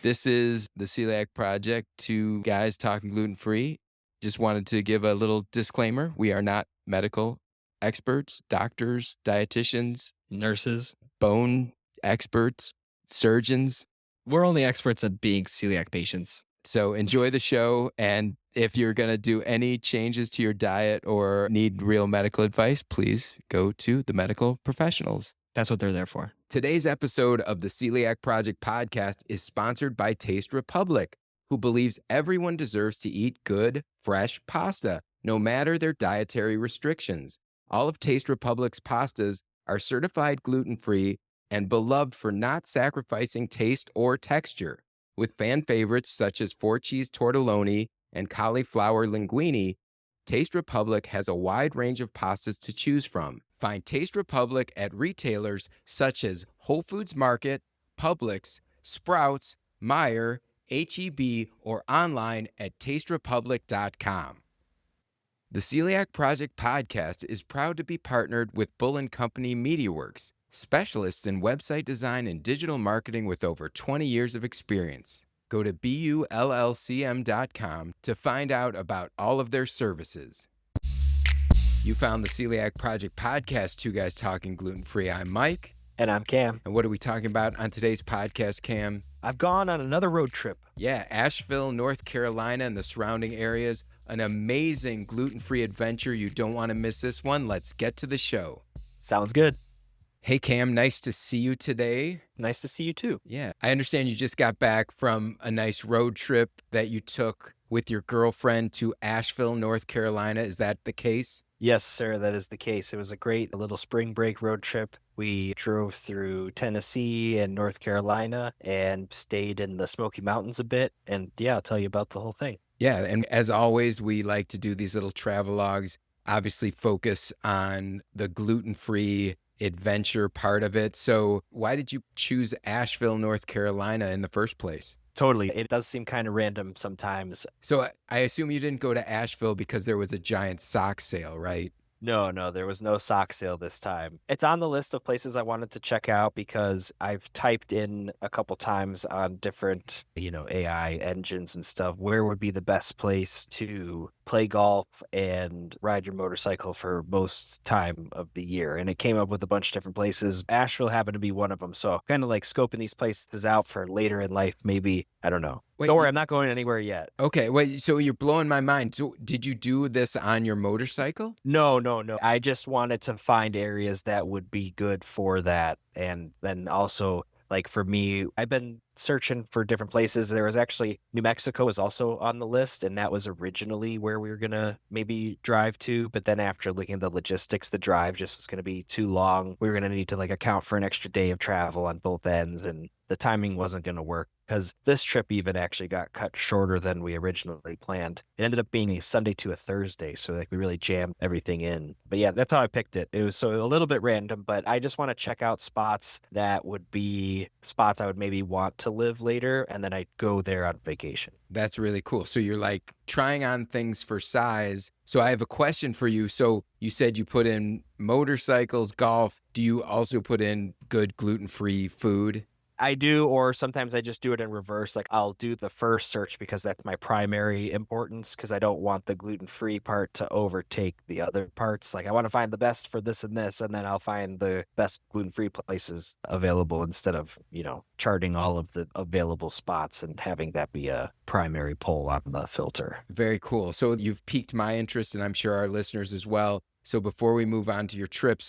This is the Celiac Project, two guys talking gluten-free. Just wanted to give a little disclaimer. We are not medical experts, doctors, dietitians, Nurses. bone experts, surgeons. We're only experts at being celiac patients. So enjoy the show. And if you're going to do any changes to your diet or need real medical advice, please go to the medical professionals. That's what they're there for. Today's episode of the Celiac Project podcast is sponsored by Taste Republic, who believes everyone deserves to eat good, fresh pasta, no matter their dietary restrictions. All of Taste Republic's pastas are certified gluten-free and beloved for not sacrificing taste or texture. With fan favorites such as 4-cheese tortelloni and cauliflower linguine, Taste Republic has a wide range of pastas to choose from. Find Taste Republic at retailers such as Whole Foods Market, Publix, Sprouts, Meijer, H-E-B, or online at tasterepublic.com. The Celiac Project podcast is proud to be partnered with Bull & Company MediaWorks, specialists in website design and digital marketing with over 20 years of experience. Go to bullcm.com to find out about all of their services. You found the Celiac Project podcast, two guys talking gluten-free. I'm Mike. And I'm Cam. And what are we talking about on today's podcast, Cam? I've gone on another road trip. Yeah, Asheville, North Carolina, and the surrounding areas. An amazing gluten-free adventure. You don't want to miss this one. Let's get to the show. Sounds good. Hey, Cam, nice to see you today. Nice to see you too. Yeah, I understand you just got back from a nice road trip that you took with your girlfriend to Asheville, North Carolina. Is that the case? Yes, sir, that is the case. It was a great little spring break road trip. We drove through Tennessee and North Carolina and stayed in the Smoky Mountains a bit. And yeah, I'll tell you about the whole thing. Yeah, and as always, we like to do these little travelogues, obviously focus on the gluten-free adventure part of it. So why did you choose Asheville, North Carolina in the first place? Totally. It does seem kind of random sometimes. So I assume you didn't go to Asheville because there was a giant sock sale, right? No, there was no sock sale this time. It's on the list of places I wanted to check out because I've typed in a couple times on different, AI engines and stuff, where would be the best place to play golf and ride your motorcycle for most time of the year. And it came up with a bunch of different places. Asheville happened to be one of them. So kind of like scoping these places out for later in life, maybe. I don't know. Wait, Don't worry, I'm not going anywhere yet. Okay, wait, so you're blowing my mind. So did you do this on your motorcycle? No. I just wanted to find areas that would be good for that. And then also, like for me, I've been searching for different places. There was actually New Mexico was also on the list, and that was originally where we were going to maybe drive to. But then after looking at the logistics, the drive just was going to be too long. We were going to need to account for an extra day of travel on both ends, and the timing wasn't going to work because this trip even actually got cut shorter than we originally planned. It ended up being a Sunday to a Thursday, so we really jammed everything in. But yeah, that's how I picked it. It was so a little bit random, but I just want to check out spots that would be spots I would maybe want to live later, and then I'd go there on vacation. That's really cool. So you're trying on things for size. So I have a question for you. So you said you put in motorcycles, golf. Do you also put in good gluten-free food? I do, or sometimes I just do it in reverse. I'll do the first search because that's my primary importance because I don't want the gluten-free part to overtake the other parts. I want to find the best for this, and then I'll find the best gluten-free places available instead of, charting all of the available spots and having that be a primary pull on the filter. Very cool. So you've piqued my interest, and I'm sure our listeners as well. So before we move on to your trip,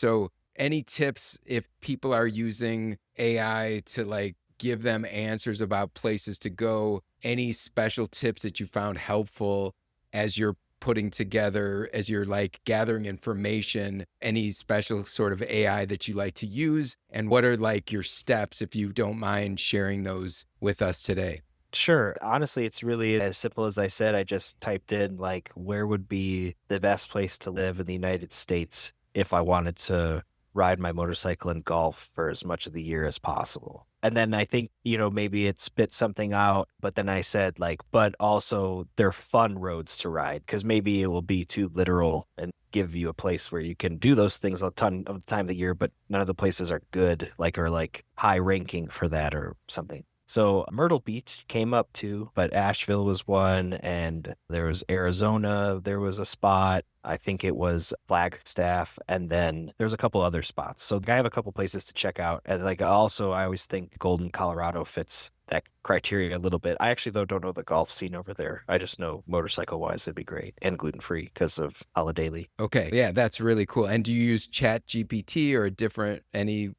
any tips if people are using AI to give them answers about places to go? Any special tips that you found helpful as you're putting together, as you're gathering information? Any special sort of AI that you like to use? And what are your steps, if you don't mind sharing those with us today? Sure. Honestly, it's really as simple as I said. I just typed in where would be the best place to live in the United States if I wanted to ride my motorcycle and golf for as much of the year as possible. And then I think, maybe it spit something out, but then I said but also they're fun roads to ride because maybe it will be too literal and give you a place where you can do those things a ton of the time of the year, but none of the places are good, or high ranking for that or something. So Myrtle Beach came up too, but Asheville was one, and there was Arizona. There was a spot. I think it was Flagstaff, and then there's a couple other spots. So I have a couple places to check out, and like also I always think Golden, Colorado fits that criteria a little bit. I actually though don't know the golf scene over there. I just know motorcycle wise it'd be great and gluten free because of Holidaily. Okay. Yeah, that's really cool. And do you use Chat GPT or a different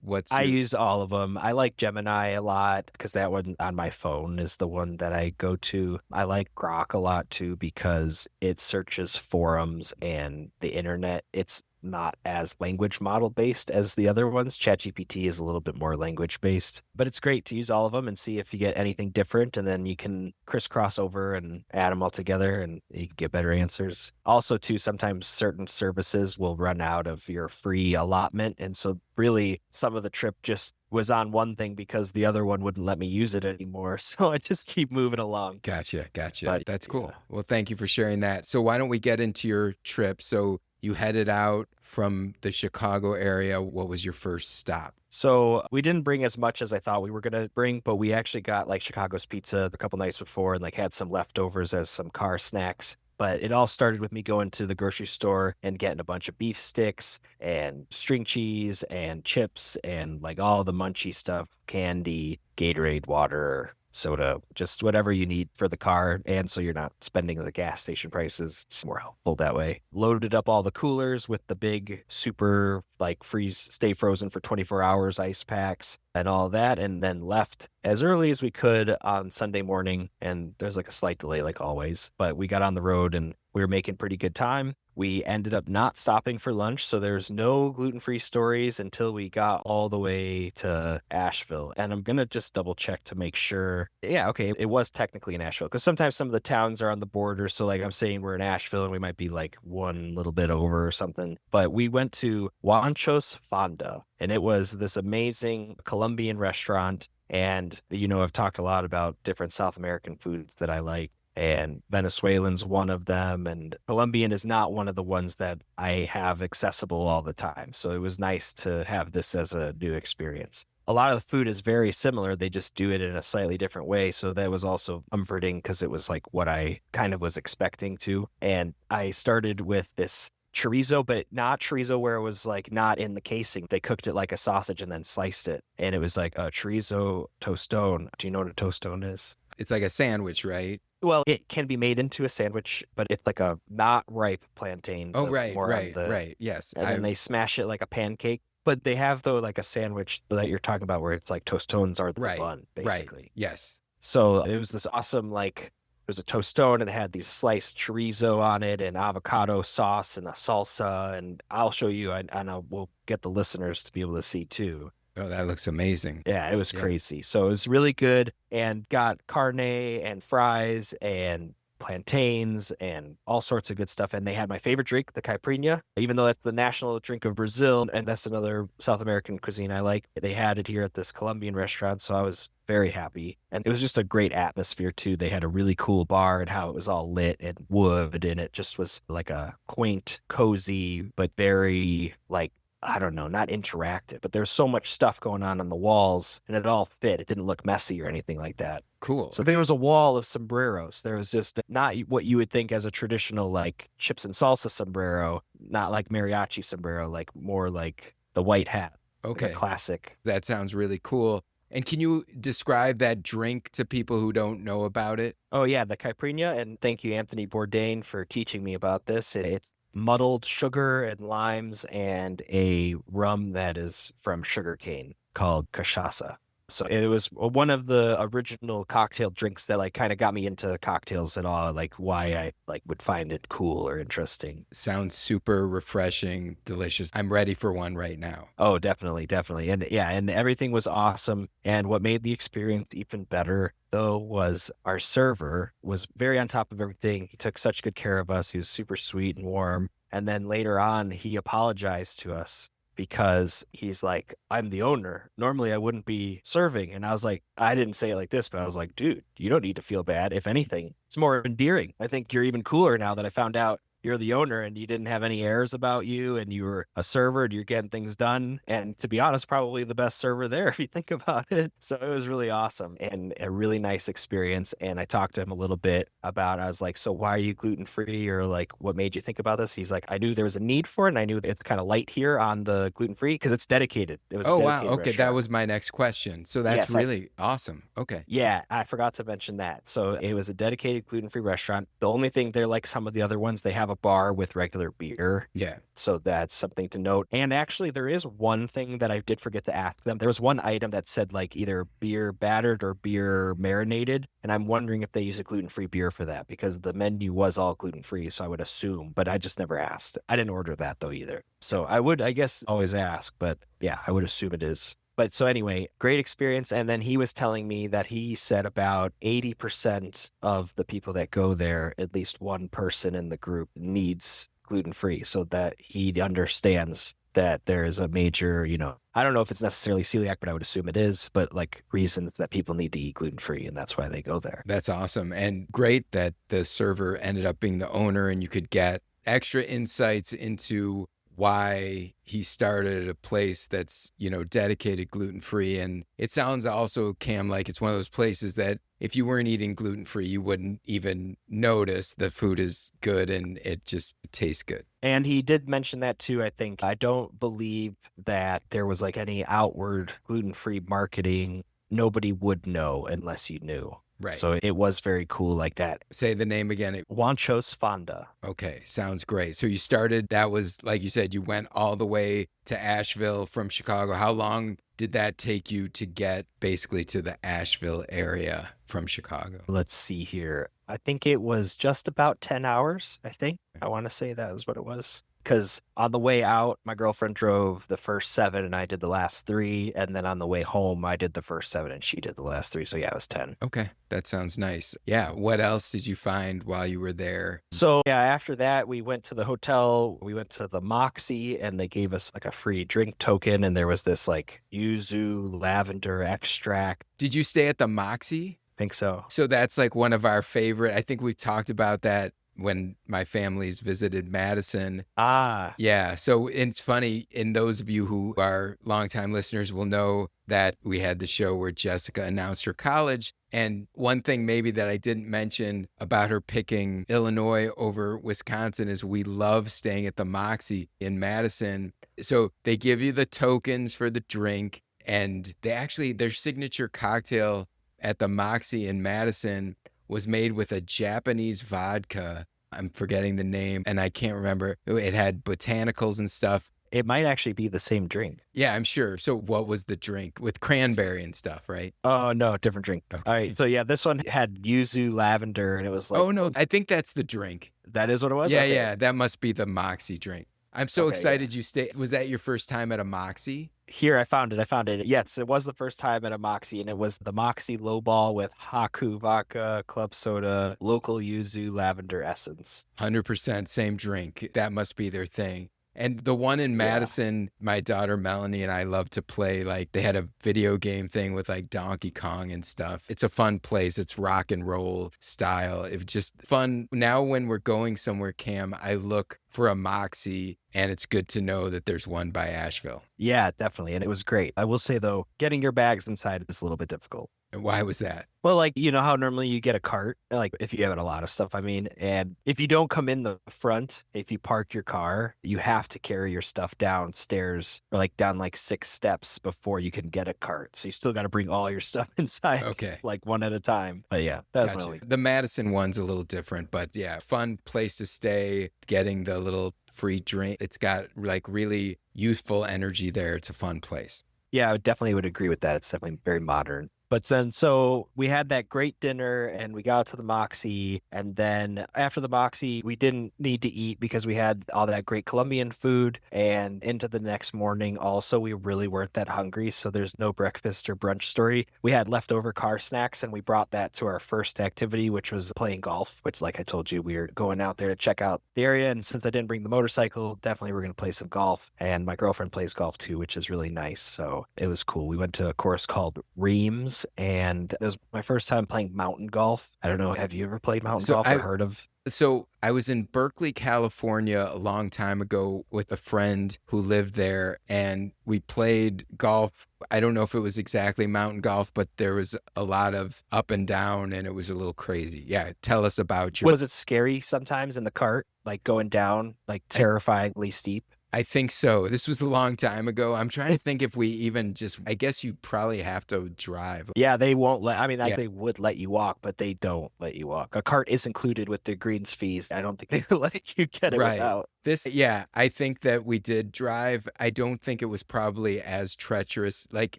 what's I your use all of them. I like Gemini a lot because that one on my phone is the one that I go to. I like Grok a lot too because it searches forums and the internet. It's not as language model based as the other ones. ChatGPT is a little bit more language based, but it's great to use all of them and see if you get anything different. And then you can crisscross over and add them all together and you can get better answers. Also, too, sometimes certain services will run out of your free allotment. And so, really, some of the trip just was on one thing because the other one wouldn't let me use it anymore. So I just keep moving along. Gotcha, gotcha. But That's yeah. cool. Well, thank you for sharing that. So why don't we get into your trip? So you headed out from the Chicago area. What was your first stop? So we didn't bring as much as I thought we were going to bring, but we actually got like Chicago's pizza a couple nights before and like had some leftovers as some car snacks. But it all started with me going to the grocery store and getting a bunch of beef sticks and string cheese and chips and like all the munchy stuff, candy, Gatorade, water, soda, just whatever you need for the car. And so you're not spending the gas station prices. It's more helpful that way. Loaded up all the coolers with the big super like freeze, stay frozen for 24 hours ice packs and all that. And then left as early as we could on Sunday morning. And there's like a slight delay like always, but we got on the road and we were making pretty good time. We ended up not stopping for lunch, so there's no gluten-free stories until we got all the way to Asheville. And I'm going to just double check to make sure. Yeah, okay, it was technically in Asheville because sometimes some of the towns are on the border. So like I'm saying we're in Asheville and we might be like one little bit over or something. But we went to Juanchos Fonda and it was this amazing Colombian restaurant. And, I've talked a lot about different South American foods that I like. And Venezuelan's one of them, and Colombian is not one of the ones that I have accessible all the time. So it was nice to have this as a new experience. A lot of the food is very similar. They just do it in a slightly different way. So that was also comforting because it was like what I kind of was expecting to. And I started with this chorizo, but not chorizo where it was like not in the casing. They cooked it like a sausage and then sliced it. And it was like a chorizo tostone. Do you know what a tostone is? It's like a sandwich, right? Well, it can be made into a sandwich, but it's like a not ripe plantain. Oh, the right, more on right, the, right. Yes. and then they smash it like a pancake. But they have though like a sandwich that you're talking about where it's like tostones are the Right, bun, right. basically. Yes. So it was this awesome like it was a tostone and it had these sliced chorizo on it and avocado sauce and a salsa. And I'll show you and we'll get the listeners to be able to see too. Oh, that looks amazing. Yeah, it was Yeah. crazy. So it was really good and got carne and fries and plantains and all sorts of good stuff. And they had my favorite drink, the caipirinha, even though that's the national drink of Brazil. And that's another South American cuisine I like. They had it here at this Colombian restaurant. So I was very happy. And it was just a great atmosphere too. They had a really cool bar and how it was all lit and wood. And it just was like a quaint, cozy, but very like, I don't know, not interactive, but there's so much stuff going on the walls and it all fit. It didn't look messy or anything like that. Cool. So there was a wall of sombreros. There was just not what you would think as a traditional like chips and salsa sombrero, not like mariachi sombrero, like more like the white hat, like a Okay. classic. That sounds really cool. And can you describe that drink to people who don't know about it? Oh yeah, the caipirinha. And thank you, Anthony Bourdain, for teaching me about this. It's muddled sugar and limes and a rum that is from sugarcane called cachaça. So it was one of the original cocktail drinks that like kind of got me into cocktails at all, like why I like would find it cool or interesting. Sounds super refreshing, delicious. I'm ready for one right now. Oh, definitely, definitely. And yeah, and everything was awesome. And what made the experience even better though was our server was very on top of everything. He took such good care of us. He was super sweet and warm. And then later on, he apologized to us because he's like, I'm the owner. Normally I wouldn't be serving. And I was like, I didn't say it like this, but I was like, dude, you don't need to feel bad. If anything, it's more endearing. I think you're even cooler now that I found out you're the owner and you didn't have any airs about you and you were a server and you're getting things done. And to be honest, probably the best server there if you think about it. So it was really awesome and a really nice experience. And I talked to him a little bit about, I was like, so why are you gluten free? Or like, what made you think about this? He's like, I knew there was a need for it. And I knew that it's kind of light here on the gluten free because it's dedicated. It was a Oh, wow. dedicated Okay. That restaurant. was my next question. So that's Yes, really awesome. Okay. yeah, I forgot to mention that. So it was a dedicated gluten-free restaurant. The only thing they're like some of the other ones, they have a bar with regular beer. Yeah. So that's something to note. And actually, there is one thing that I did forget to ask them. There was one item that said like either beer battered or beer marinated. And I'm wondering if they use a gluten-free beer for that because the menu was all gluten-free. So I would assume, but I just never asked. I didn't order that though either. So I would, I guess, always ask. But yeah, I would assume it is. But so anyway, great experience. And then he was telling me that he said about 80% of the people that go there, at least one person in the group needs gluten-free so that he understands that there is a major, I don't know if it's necessarily celiac, but I would assume it is, but like reasons that people need to eat gluten-free and that's why they go there. That's awesome. And great that the server ended up being the owner and you could get extra insights into why he started a place that's, dedicated gluten-free. And it sounds also, Cam, like it's one of those places that if you weren't eating gluten-free, you wouldn't even notice the food is good and it just tastes good. And he did mention that too, I think. I don't believe that there was like any outward gluten-free marketing. Nobody would know unless you knew. Right. So it was very cool like that. Say the name again. Wanchos Fonda. Okay, sounds great. So you started, that was, like you said, you went all the way to Asheville from Chicago. How long did that take you to get basically to the Asheville area from Chicago? Let's see here. I think it was just about 10 hours, I think. I want to say that was what it was. Because on the way out, my girlfriend drove the first 7 and I did the last 3. And then on the way home, I did the first 7 and she did the last 3. So yeah, it was 10. Okay, that sounds nice. Yeah, what else did you find while you were there? So yeah, after that, we went to the hotel. We went to the Moxie and they gave us like a free drink token. And there was this like yuzu lavender extract. Did you stay at the Moxie? Think so. So that's like one of our favorite. I think we talked about that when my family's visited Madison. Ah. Yeah. So it's funny, and those of you who are longtime listeners will know that we had the show where Jessica announced her college. And one thing maybe that I didn't mention about her picking Illinois over Wisconsin is we love staying at the Moxie in Madison. So they give you the tokens for the drink, and their signature cocktail at the Moxie in Madison was made with a Japanese vodka. I'm forgetting the name and I can't remember. It had botanicals and stuff. It might actually be the same drink. Yeah, I'm sure. So what was the drink? With cranberry and stuff, right? Oh, no, different drink. Okay. All right. So yeah, this one had yuzu lavender and it was like. Oh, no, I think that's the drink. That is what it was? Yeah, Okay. yeah, that must be the Moxie drink. I'm so Okay, excited you stayed. Was that your first time at a Moxie? Here, I found it. Yes, it was the first time at a Moxie, and it was the Moxie Lowball with Haku vodka, club soda, local yuzu lavender essence. 100% same drink. That must be their thing. And the one in Madison, my daughter Melanie and I love to play. Like they had a video game thing with like Donkey Kong and stuff. It's a fun place. It's rock and roll style. It's just fun. Now when we're going somewhere, Cam, I look for a Moxie and it's good to know that there's one by Asheville. Yeah, definitely. And it was great. I will say though, getting your bags inside is a little bit difficult. And why was that? Well, like, you know how normally you get a cart, like if you have a lot of stuff, and if you don't come in the front, if you park your car, you have to carry your stuff downstairs or like down like 6 steps before you can get a cart. So you still got to bring all your stuff inside, Okay. like one at a time. But yeah, that's Gotcha. really The Madison one's a little different, but yeah, fun place to stay, getting the little free drink. It's got like really youthful energy there. It's a fun place. Yeah, I definitely would agree with that. It's definitely very modern. But then, so we had that great dinner and we got to the Moxie. And then after the Moxie, we didn't need to eat because we had all that great Colombian food. And into the next morning, also, we really weren't that hungry. So there's no breakfast or brunch story. We had leftover car snacks and we brought that to our first activity, which was playing golf, which, like I told you, we were going out there to check out the area. And since I didn't bring the motorcycle, definitely we're going to play some golf. And my girlfriend plays golf too, which is really nice. So it was cool. We went to a course called Reams. place, and it was my first time playing mountain golf. I don't know, have you ever played mountain So golf or I heard of? So I was in Berkeley, California a long time ago with a friend who lived there, and we played golf. I don't know if it was exactly mountain golf, but there was a lot of up and down, and it was a little crazy. Yeah, tell us about your. Was it scary sometimes in the cart, like going down, like I, terrifyingly steep? I think so. This was a long time ago. I'm trying to think if we even just. I guess you probably have to drive. Yeah, they won't let, I mean, like Yeah. they would let you walk, but they don't let you walk. A cart is included with the greens fees. I don't think they let you get it Right. without. Yeah, I think that we did drive. I don't think it was probably as treacherous. Like,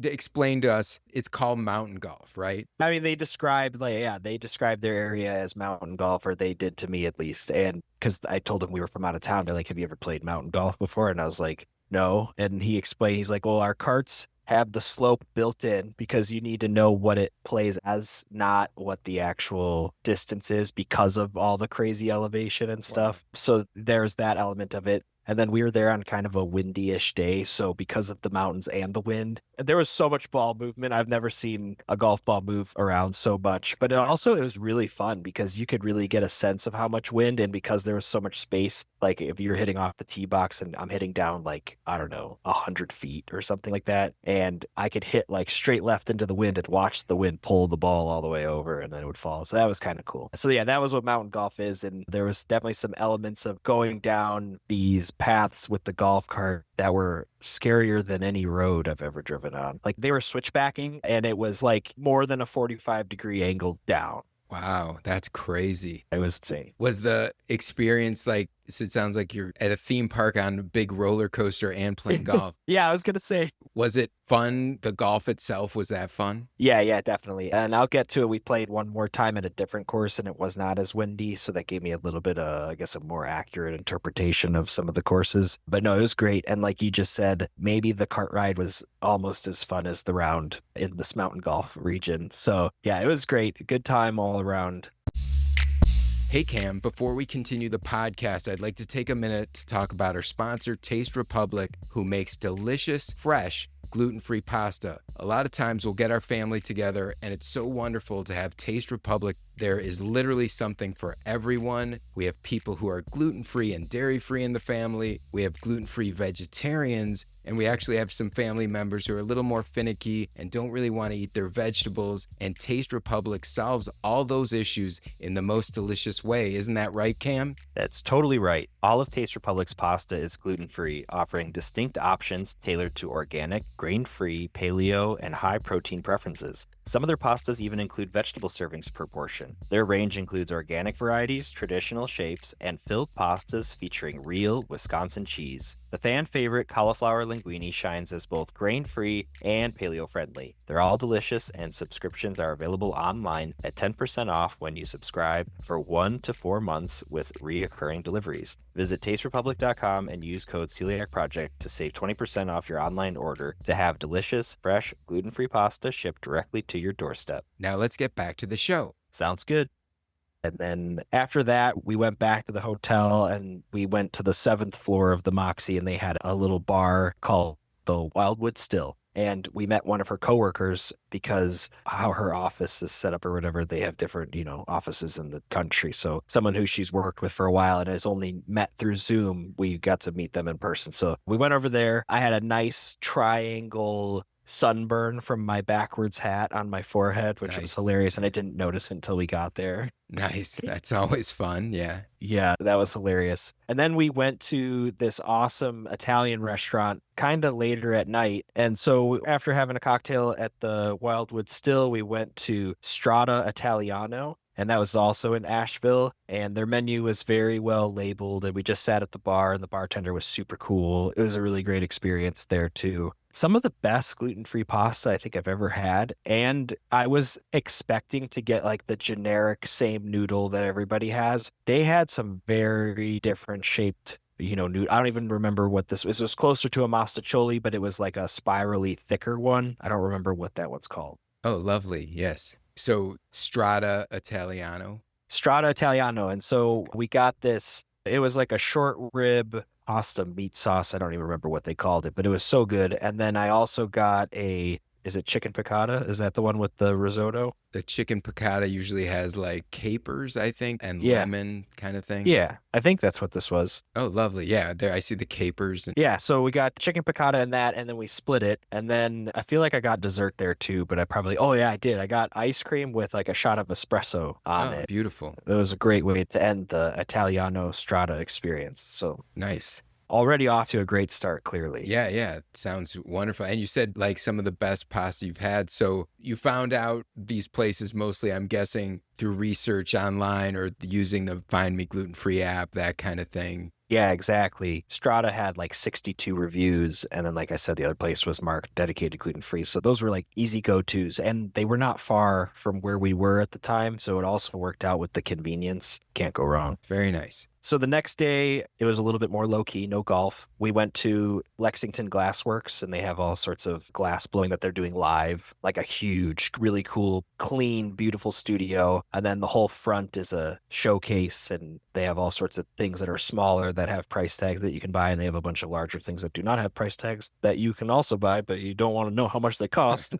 explain to us, it's called mountain golf, right? I mean, they described like, yeah, they described their area as mountain golf, or they did to me at least. And because I told them we were from out of town, they're like, "Have you ever played mountain golf before?" And I was like, "No." And he explained, he's like, "Well, our carts have the slope built in because you need to know what it plays as, not what the actual distance is because of all the crazy elevation and stuff." So there's that element of it. And then we were there on kind of a windy-ish day. So because of the mountains and the wind, there was so much ball movement. I've never seen a golf ball move around so much. But it was really fun because you could really get a sense of how much wind. And because there was so much space, like if you're hitting off the tee box and I'm hitting down like, I don't know, 100 feet or something like that. And I could hit like straight left into the wind and watch the wind pull the ball all the way over and then it would fall. So that was kind of cool. So yeah, that was what mountain golf is. And there was definitely some elements of going down these paths with the golf cart that were scarier than any road I've ever driven on. Like they were switchbacking and it was like more than a 45-degree angle down. Wow, that's crazy. It was insane. Was the experience like, so it sounds like you're at a theme park on a big roller coaster and playing golf. Yeah, I was going to say. Was it fun? The golf itself, was that fun? Yeah, definitely. And I'll get to it. We played one more time at a different course and it was not as windy. So that gave me a little bit of, I guess, a more accurate interpretation of some of the courses. But no, it was great. And like you just said, maybe the cart ride was almost as fun as the round in this mountain golf region. So yeah, it was great. Good time all around. Hey Cam, before we continue the podcast, I'd like to take a minute to talk about our sponsor, Taste Republic, who makes delicious, fresh, gluten-free pasta. A lot of times we'll get our family together and it's so wonderful to have Taste Republic. There is literally something for everyone. We have people who are gluten-free and dairy-free in the family. We have gluten-free vegetarians, and we actually have some family members who are a little more finicky and don't really want to eat their vegetables. And Taste Republic solves all those issues in the most delicious way. Isn't that right, Cam? That's totally right. All of Taste Republic's pasta is gluten-free, offering distinct options tailored to organic, grain-free, paleo, and high-protein preferences. Some of their pastas even include vegetable servings per portion. Their range includes organic varieties, traditional shapes, and filled pastas featuring real Wisconsin cheese. The fan favorite cauliflower linguine shines as both grain-free and paleo-friendly. They're all delicious, and subscriptions are available online at 10% off when you subscribe for 1 to 4 months with reoccurring deliveries. Visit tasterepublic.com and use code Celiac Project to save 20% off your online order to have delicious, fresh, gluten-free pasta shipped directly to your doorstep. Now let's get back to the show. Sounds good. And then after that, we went back to the hotel and we went to the 7th floor of the Moxie and they had a little bar called the Wildwood Still. And we met one of her coworkers because how her office is set up or whatever, they have different, offices in the country. So someone who she's worked with for a while and has only met through Zoom, we got to meet them in person. So we went over there. I had a nice triangle sunburn from my backwards hat on my forehead, which was hilarious. And I didn't notice until we got there. Nice. That's always fun. Yeah. Yeah, that was hilarious. And then we went to this awesome Italian restaurant kind of later at night. And so after having a cocktail at the Wildwood Still, we went to Strada Italiano. And that was also in Asheville. And their menu was very well labeled. And we just sat at the bar and the bartender was super cool. It was a really great experience there too. Some of the best gluten-free pasta I think I've ever had. And I was expecting to get like the generic same noodle that everybody has. They had some very different shaped, noodle. I don't even remember what this was. It was closer to a mostaccioli, but it was like a spirally thicker one. I don't remember what that one's called. Oh, lovely. Yes. So Strada Italiano. Strada Italiano. And so we got this. It was like a short rib pasta meat sauce. I don't even remember what they called it, but it was so good. And then I also got a Is it chicken piccata? Is that the one with the risotto? The chicken piccata usually has like capers, I think, and Yeah. lemon kind of thing. Yeah. I think that's what this was. Oh, lovely. Yeah, there I see the capers. And Yeah, so we got chicken piccata and that, and then we split it. And then I feel like I got dessert there too, but oh yeah, I did. I got ice cream with like a shot of espresso on oh, it. beautiful. It was a great way to end the Italiano Strada experience. So Nice. already off to a great start, clearly. Yeah, yeah. Sounds wonderful. And you said like some of the best pasta you've had. So you found out these places mostly, I'm guessing, through research online or using the Find Me Gluten-Free app, that kind of thing. Yeah, exactly. Strata had like 62 reviews. And then, like I said, the other place was marked dedicated gluten free. So those were like easy go tos. And they were not far from where we were at the time. So it also worked out with the convenience. Can't go wrong. Very nice. So the next day, it was a little bit more low key, no golf. We went to Lexington Glassworks, and they have all sorts of glass blowing that they're doing live, like a huge, really cool, clean, beautiful studio. And then the whole front is a showcase, and they have all sorts of things that are smaller that have price tags that you can buy. And they have a bunch of larger things that do not have price tags that you can also buy, but you don't want to know how much they cost.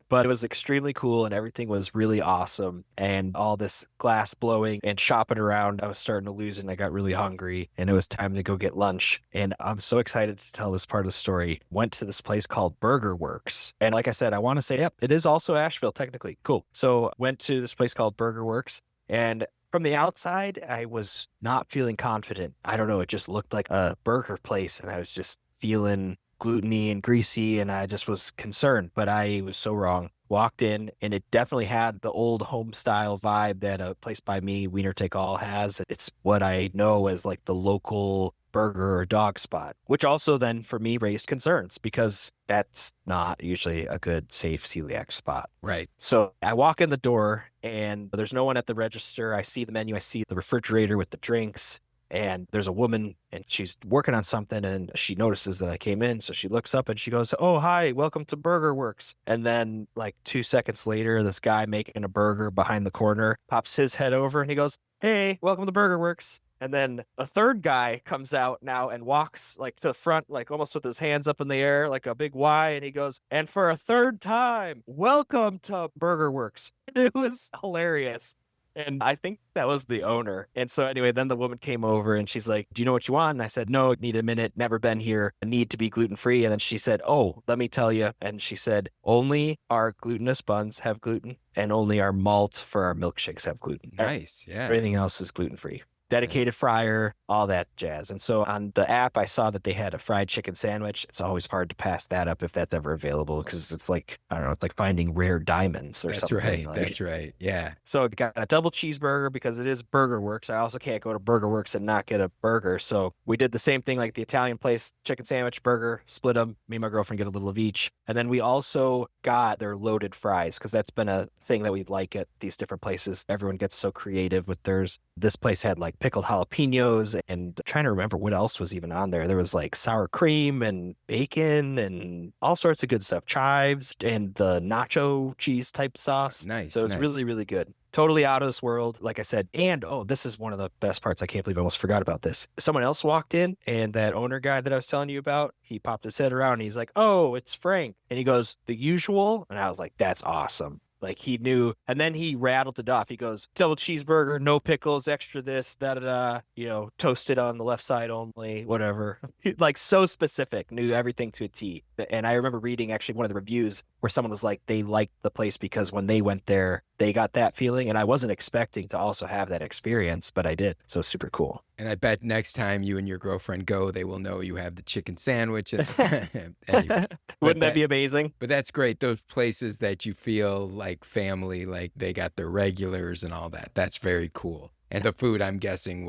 But it was extremely cool and everything was really awesome. And all this glass blowing and shopping around, I was starting to lose and I got really hungry and it was time to go get lunch. And I'm so excited to tell this part of the story. Went to this place called Burger Works. And like I said, I want to say, yep, it is also Asheville, technically. Cool. So went to this place called Burger Works and from the outside, I was not feeling confident. I don't know. It just looked like a burger place and I was just feeling gluteny and greasy, and I just was concerned, but I was so wrong. Walked in, and it definitely had the old home style vibe that a place by me, Wiener Take All, has. It's what I know as like the local burger or dog spot, which also then for me raised concerns because that's not usually a good, safe celiac spot. Right. So I walk in the door, and there's no one at the register. I see the menu, I see the refrigerator with the drinks. And there's a woman and she's working on something and she notices that I came in. So she looks up and she goes, "Oh, hi, welcome to Burger Works." And then like 2 seconds later, this guy making a burger behind the corner pops his head over and he goes, "Hey, welcome to Burger Works." And then a third guy comes out now and walks like to the front, like almost with his hands up in the air, like a big Y. And he goes, "And for a third time, welcome to Burger Works." It was hilarious. And I think that was the owner. And so anyway, then the woman came over and she's like, "Do you know what you want?" And I said, "No, need a minute. Never been here. I need to be gluten-free." And then she said, "Oh, let me tell you." And she said, "Only our glutinous buns have gluten and only our malt for our milkshakes have gluten. Nice. Yeah. Everything else is gluten-free." Dedicated fryer, all that jazz. And so on the app, I saw that they had a fried chicken sandwich. It's always hard to pass that up if that's ever available because it's like, I don't know, it's like finding rare diamonds or That's something. right. Like, That's right. Yeah. so I got a double cheeseburger because it is Burger Works. I also can't go to Burger Works and not get a burger. So we did the same thing like the Italian place, chicken sandwich, burger, split them. Me and my girlfriend get a little of each. And then we also got their loaded fries because that's been a thing that we like at these different places. Everyone gets so creative with theirs. This place had like pickled jalapenos and I'm trying to remember what else was even on there. There was like sour cream and bacon and all sorts of good stuff. Chives and the nacho cheese type sauce. Nice. So it was nice. really, really good. Totally out of this world, like I said. And oh, this is one of the best parts. I can't believe I almost forgot about this. Someone else walked in and that owner guy that I was telling you about, he popped his head around and he's like, "Oh, it's Frank." And he goes, "The usual?" And I was like, "That's awesome." Like he knew, and then he rattled it off. He goes, "Double cheeseburger, no pickles, extra this, da da da, toasted on the left side only, whatever." Like so specific, knew everything to a T. And I remember reading actually one of the reviews where someone was like, they liked the place because when they went there, they got that feeling. And I wasn't expecting to also have that experience, but I did. So super cool. And I bet next time you and your girlfriend go, they will know you have the chicken sandwich. Anyway, Wouldn't that be amazing? But that's great. Those places that you feel like family, like they got their regulars and all that. That's very cool. And the food, I'm guessing,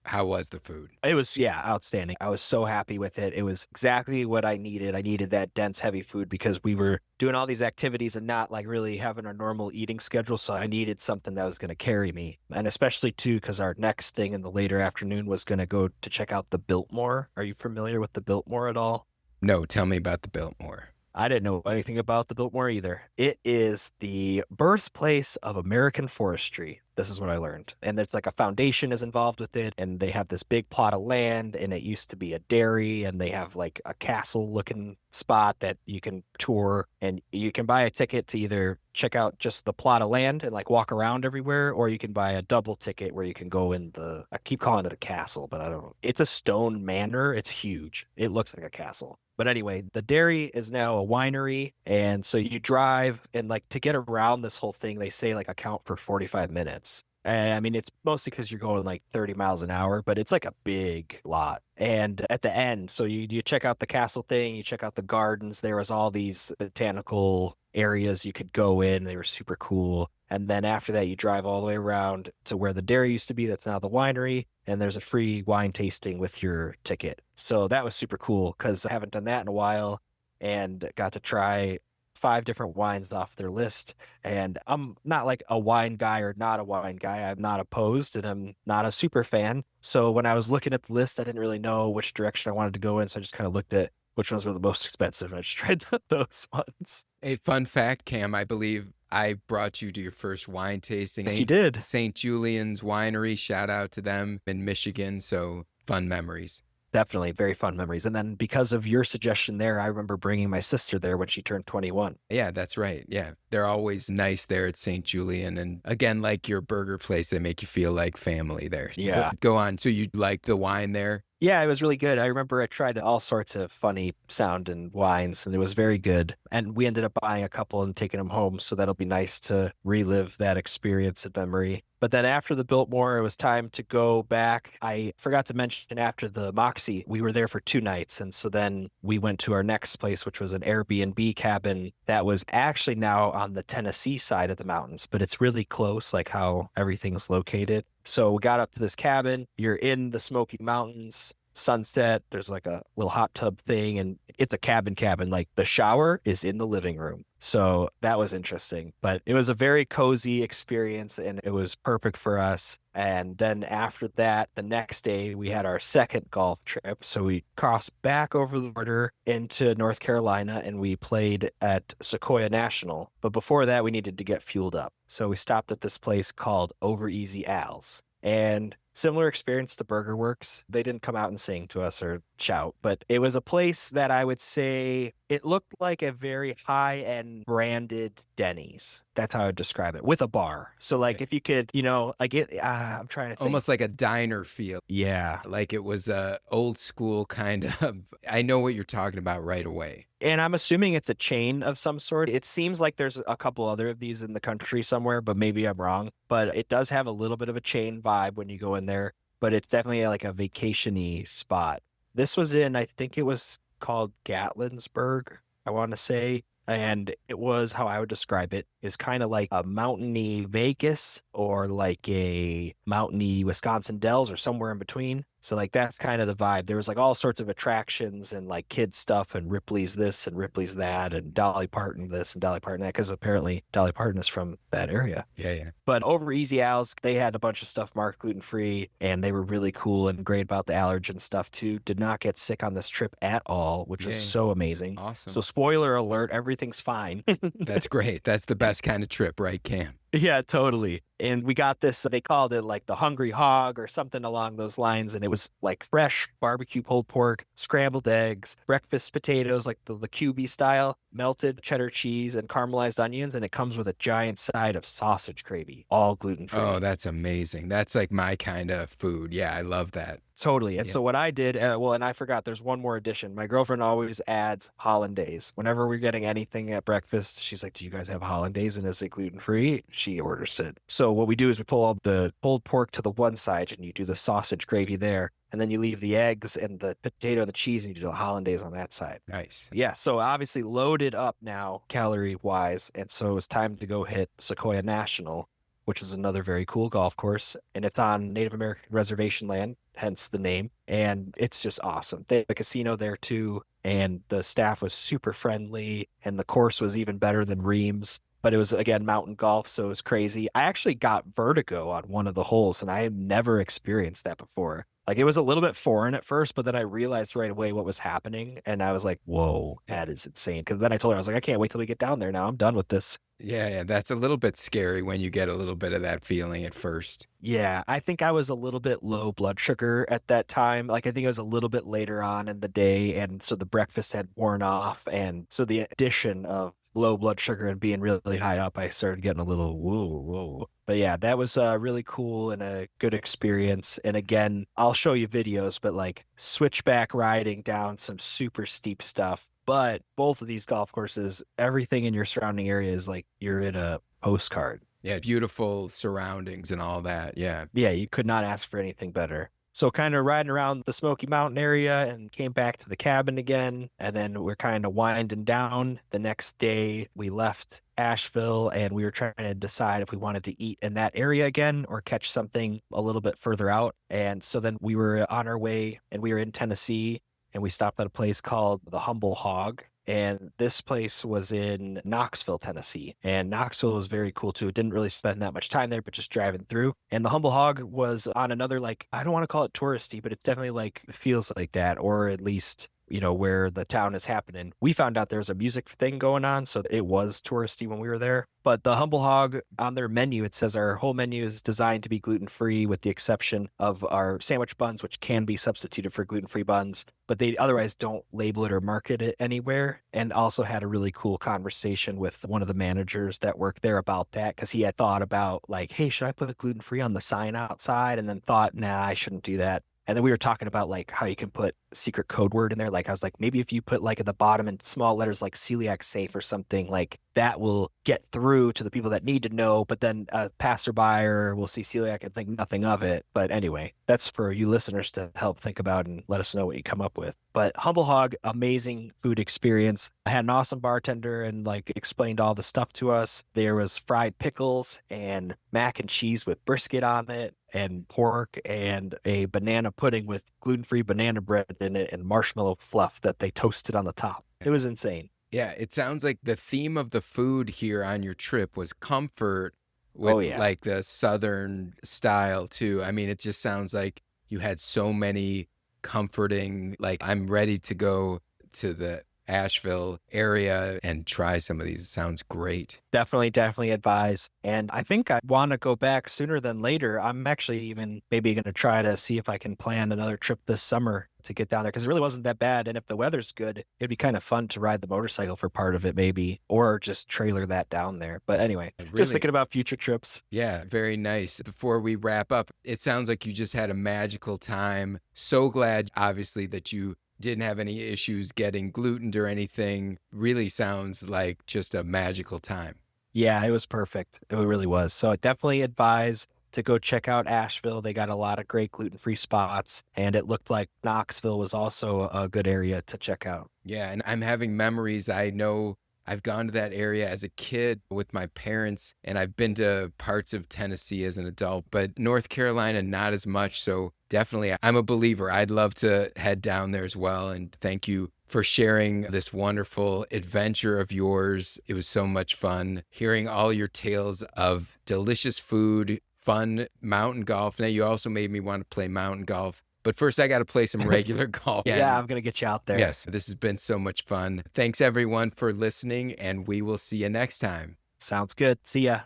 how was the food? It was, yeah, outstanding. I was so happy with it. It was exactly what I needed. I needed that dense, heavy food because we were doing all these activities and not like really having a normal eating schedule. So I needed something that was going to carry me. And especially too, because our next thing in the later afternoon was going to go to check out the Biltmore. Are you familiar with the Biltmore at all? No, tell me about the Biltmore. I didn't know anything about the Biltmore either. It is the birthplace of American forestry. This is what I learned. And there's like a foundation is involved with it, and they have this big plot of land, and it used to be a dairy, and they have like a castle looking spot that you can tour, and you can buy a ticket to either check out just the plot of land and like walk around everywhere, or you can buy a double ticket where you can go in I keep calling it a castle, but I don't know. It's a stone manor. It's huge. It looks like a castle. But anyway, the dairy is now a winery. And so you drive, and like to get around this whole thing, they say like account for 45 minutes. And I mean, it's mostly because you're going like 30 miles an hour, but it's like a big lot. And at the end, so you check out the castle thing, you check out the gardens. There was all these botanical areas you could go in. They were super cool. And then after that, you drive all the way around to where the dairy used to be. That's now the winery. And there's a free wine tasting with your ticket. So that was super cool because I haven't done that in a while and got to try 5 different wines off their list. And I'm not like a wine guy or not a wine guy. I'm not opposed and I'm not a super fan. So when I was looking at the list, I didn't really know which direction I wanted to go in. So I just kind of looked at which ones were the most expensive. And I just tried those ones. A fun fact, Cam, I believe I brought you to your first wine tasting. Yes, you did. St. Julian's Winery, shout out to them in Michigan. So fun memories. Definitely very fun memories. And then because of your suggestion there, I remember bringing my sister there when she turned 21. Yeah, that's right. Yeah. They're always nice there at St. Julian. And again, like your burger place, they make you feel like family there. Yeah. Go on. So you like the wine there? Yeah, it was really good. I remember I tried all sorts of funny sounding wines, and it was very good. And we ended up buying a couple and taking them home, so that'll be nice to relive that experience and memory. But then after the Biltmore, it was time to go back. I forgot to mention after the Moxie, we were there for 2 nights. And so then we went to our next place, which was an Airbnb cabin that was actually now on the Tennessee side of the mountains, but it's really close, like how everything's located. So we got up to this cabin. You're in the Smoky Mountains, sunset. There's like a little hot tub thing. And at the cabin, like the shower is in the living room. So that was interesting. But it was a very cozy experience and it was perfect for us. And then after that, the next day, we had our second golf trip. So we crossed back over the border into North Carolina and we played at Sequoia National. But before that, we needed to get fueled up. So we stopped at this place called Over Easy Al's. And similar experience to Burger Works. They didn't come out and sing to us or shout, but it was a place that I would say it looked like a very high-end branded Denny's. That's how I would describe it, with a bar. So like if you could, like I'm trying to think. Almost like a diner feel. Yeah. Like it was a old school kind of, I know what you're talking about right away. And I'm assuming it's a chain of some sort. It seems like there's a couple other of these in the country somewhere, but maybe I'm wrong. But it does have a little bit of a chain vibe when you go in there, but it's definitely like a vacation-y spot. This was I think it was called Gatlinburg, I want to say. And it was, how I would describe it, is kind of like a mountainy Vegas or like a mountainy Wisconsin Dells or somewhere in between. So like that's kind of the vibe. There was like all sorts of attractions and like kids stuff and Ripley's this and Ripley's that and Dolly Parton this and Dolly Parton that, because apparently Dolly Parton is from that area. Yeah. But over Easy Al's, they had a bunch of stuff marked gluten-free and they were really cool and great about the allergen stuff too. Did not get sick on this trip at all, which was so amazing. Awesome. So spoiler alert, everything's fine. That's great. That's the best kind of trip, right, Cam? Yeah, totally. And we got this, they called it like the Hungry Hog or something along those lines. And it was like fresh barbecue pulled pork, scrambled eggs, breakfast potatoes, like the QB style, melted cheddar cheese and caramelized onions. And it comes with a giant side of sausage gravy, all gluten-free. Oh, that's amazing. That's like my kind of food. Yeah, I love that. Totally. And so what I did, and I forgot, there's one more addition. My girlfriend always adds hollandaise. Whenever we're getting anything at breakfast, she's like, do you guys have hollandaise? And is it gluten-free? She orders it. So what we do is we pull all the pulled pork to the one side and you do the sausage gravy there. And then you leave the eggs and the potato and the cheese and you do the hollandaise on that side. Nice. Yeah. So obviously loaded up now calorie wise. And so it's time to go hit Sequoia National, which is another very cool golf course. And it's on Native American reservation land, hence the name. And it's just awesome. They have a casino there too. And the staff was super friendly. And the course was even better than Reams. but it was again mountain golf, so it was crazy. I actually got vertigo on one of the holes, and I had never experienced that before. Like it was a little bit foreign at first, but then I realized right away what was happening, and I was like, "Whoa, that is insane!" Because then I told her I was like, "I can't wait till we get down there. Now I'm done with this." Yeah, that's a little bit scary when you get a little bit of that feeling at first. Yeah, I think I was a little bit low blood sugar at that time. Like, I think it was a little bit later on in the day, and so the breakfast had worn off, and so the addition of low blood sugar and being really high up, I started getting a little whoa, whoa. But yeah, that was really cool and a good experience. And again, I'll show you videos, but like switchback riding down some super steep stuff. But both of these golf courses, everything in your surrounding area is like you're in a postcard. Yeah, beautiful surroundings and all that. Yeah. Yeah, you could not ask for anything better. So kind of riding around the Smoky Mountain area and came back to the cabin again. And then we're kind of winding down. The next day we left Asheville and we were trying to decide if we wanted to eat in that area again or catch something a little bit further out. And so then we were on our way and we were in Tennessee and we stopped at a place called the Humble Hog. And this place was in Knoxville, Tennessee. And Knoxville was very cool too. Didn't really spend that much time there, but just driving through. And the Humble Hog was on another, like, I don't want to call it touristy, but it's definitely like, feels like that, or at least, you know, where the town is happening. We found out there was a music thing going on, so it was touristy when we were there. But the Humble Hog, on their menu, it says our whole menu is designed to be gluten-free with the exception of our sandwich buns, which can be substituted for gluten-free buns, but they otherwise don't label it or market it anywhere. And also had a really cool conversation with one of the managers that worked there about that, because he had thought about like, hey, should I put the gluten-free on the sign outside? And then thought, nah, I shouldn't do that. And then we were talking about like how you can put secret code word in there. Like I was like, maybe if you put like at the bottom in small letters like celiac safe or something, like that will get through to the people that need to know. But then a passerby or will see celiac and think nothing of it. But anyway, that's for you listeners to help think about and let us know what you come up with. But Humble Hog, amazing food experience. I had an awesome bartender and like explained all the stuff to us. There was fried pickles and mac and cheese with brisket on it and pork and a banana pudding with gluten-free banana bread in it and marshmallow fluff that they toasted on the top. It was insane. Yeah, it sounds like the theme of the food here on your trip was comfort with like the Southern style too. I mean, it just sounds like you had so many comforting, like I'm ready to go to the Asheville area and try some of these. Sounds great. Definitely advise. And I think I want to go back sooner than later. I'm actually even maybe going to try to see if I can plan another trip this summer to get down there because it really wasn't that bad. And if the weather's good, it'd be kind of fun to ride the motorcycle for part of it, maybe, or just trailer that down there. But anyway, just thinking about future trips. Yeah, very nice. Before we wrap up, it sounds like you just had a magical time. So glad, obviously, that you didn't have any issues getting glutened or anything. Really sounds like just a magical time. Yeah, it was perfect. It really was. So I definitely advise to go check out Asheville. They got a lot of great gluten-free spots, and it looked like Knoxville was also a good area to check out. Yeah, and I'm having memories. I know I've gone to that area as a kid with my parents, and I've been to parts of Tennessee as an adult, but North Carolina, not as much. So definitely, I'm a believer. I'd love to head down there as well. And thank you for sharing this wonderful adventure of yours. It was so much fun hearing all your tales of delicious food, fun mountain golf. Now, you also made me want to play mountain golf. But first, I got to play some regular golf. Yeah, I'm going to get you out there. Yes, this has been so much fun. Thanks, everyone, for listening, and we will see you next time. Sounds good. See ya.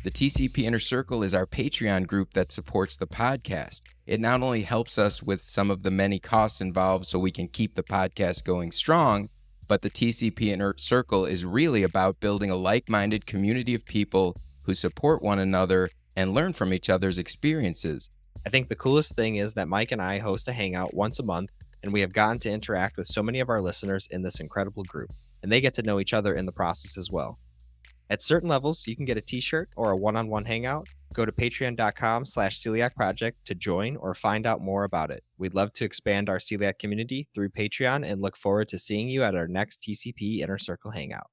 The TCP Inner Circle is our Patreon group that supports the podcast. It not only helps us with some of the many costs involved so we can keep the podcast going strong, but the TCP Inner Circle is really about building a like-minded community of people who support one another and learn from each other's experiences. I think the coolest thing is that Mike and I host a hangout once a month, and we have gotten to interact with so many of our listeners in this incredible group, and they get to know each other in the process as well. At certain levels, you can get a t-shirt or a one-on-one hangout. Go to patreon.com/celiac project to join or find out more about it. We'd love to expand our celiac community through Patreon and look forward to seeing you at our next TCP Inner Circle hangout.